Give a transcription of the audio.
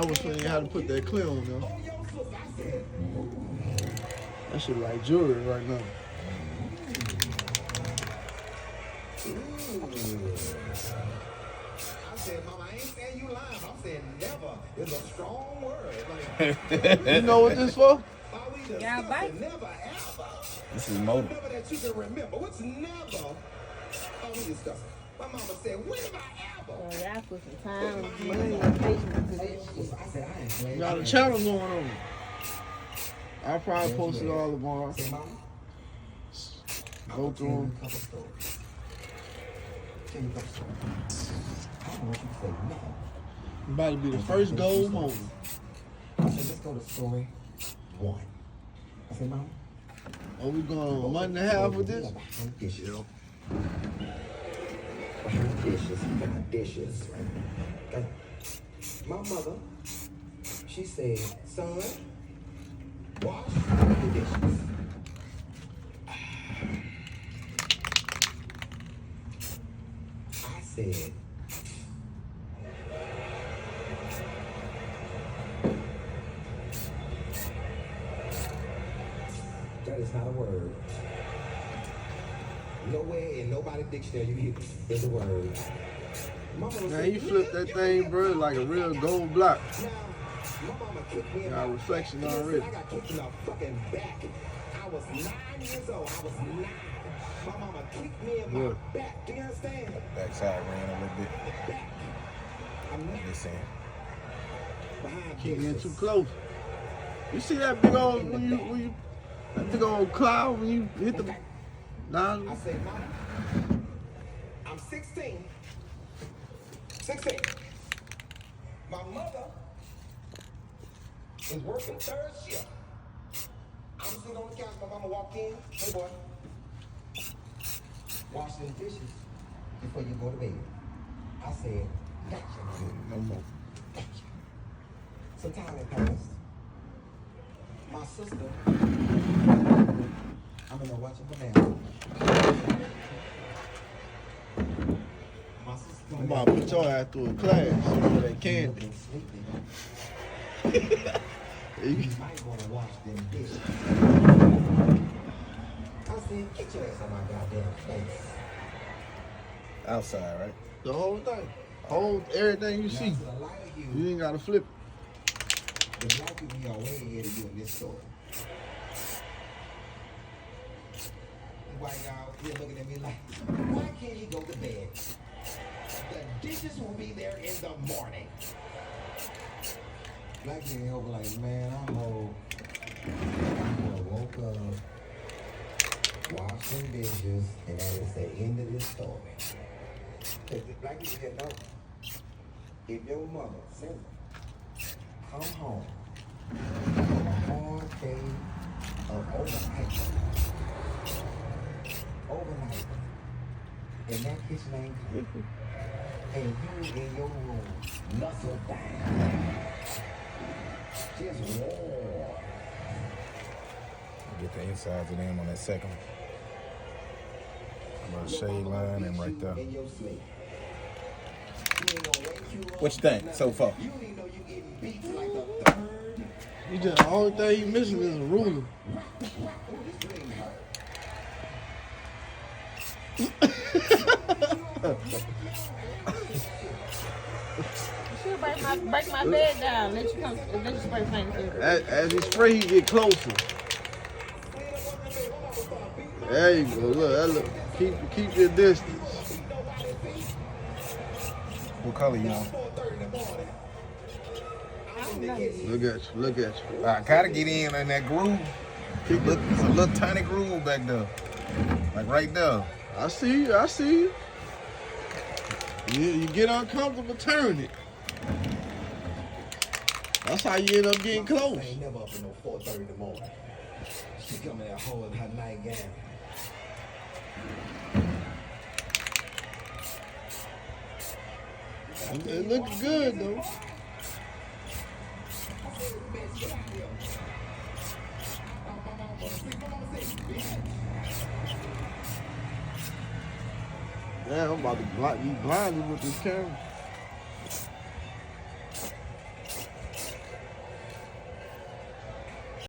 I was saying how to put that clear on though. That shit like jewelry right now. I said, Mama, I ain't saying you lying. I'm saying never is a strong word. Like, You know what this for? Yeah, bite. Never ever. This is motor. Never that you can remember. What's never? Oh, we discussing. My mama said, when have I ever? Oh, y'all put some time, money, and patience into this shit. I said, I ain't playing. Got a channel going on. I'll probably post it all tomorrow. Say, Mama, Go through them. tell you a couple stories. Tell you a couple stories. I don't want you to say nothing. About to be the first gold moment. I said, let's go to story 1. I said, Mama. Are we going a month and a half with this? Dishes. Dishes. Okay. My mother, she said, son, wash the dishes. I said, that is not a word. Nowhere in nobody's dictionary you hear is a word. Now you flip that thing, bro, like a real gold block. My mama kicked me in Got my reflection back. already. I got kicked in the fucking back. I was 9 years old. I was 9. My mama kicked me in my Look. back. Do you understand? Backside ran a little bit. Back. I'm not Just saying. behind Keep getting dishes. too close. You see that big old when you that big old cloud when you hit the down? I said, Mama, I'm 16. 16. My mother is working 3rd shift. I'm sitting on the couch. My mama walked in. Hey, boy. Wash them dishes before you go to bed. I said, gotcha. No more. Gotcha. Some time had passed. My sister, I'm in there watching banana. My sister, I'm about to put your ass through a class so they can. been sleeping. You You might want to wash them dishes. I said, get your ass on my goddamn face. Outside, right? The whole thing. Whole everything you see. Now, to the light of You ain't gotta flip the black people here are way ahead of you in this story. Why y'all here looking at me like, why can't you go to bed? The dishes will be there in the morning. Black people over like, man, I'm old. I woke up, washed some dishes, and that is the end of this story. Because the black people here know, if your mother, Simba, come home on a hard day of overnight, and that kitchen ain't clean, and you in your room, muscle down, just war. Get the insides of them on that second one. I'm on the shade line and right there. In your sleep. She ain't gonna wake you up. What you think so far? You don't even know you getting beat like the 3rd. You just the only thing you missing is a ruler. You should break my bed down. Let you spray paint it. As you spray, he get closer. There you go. Look. Keep your distance. What color you on? Look at you. I gotta get in that groove. It's a little tiny groove back there. Like right there. I see you. You get uncomfortable, turn it. That's how you end up getting close. I ain't never up at no 4:30 in the morning. She coming out holding her nightgown. It looks good though. Damn, I'm about to be blinded with this camera.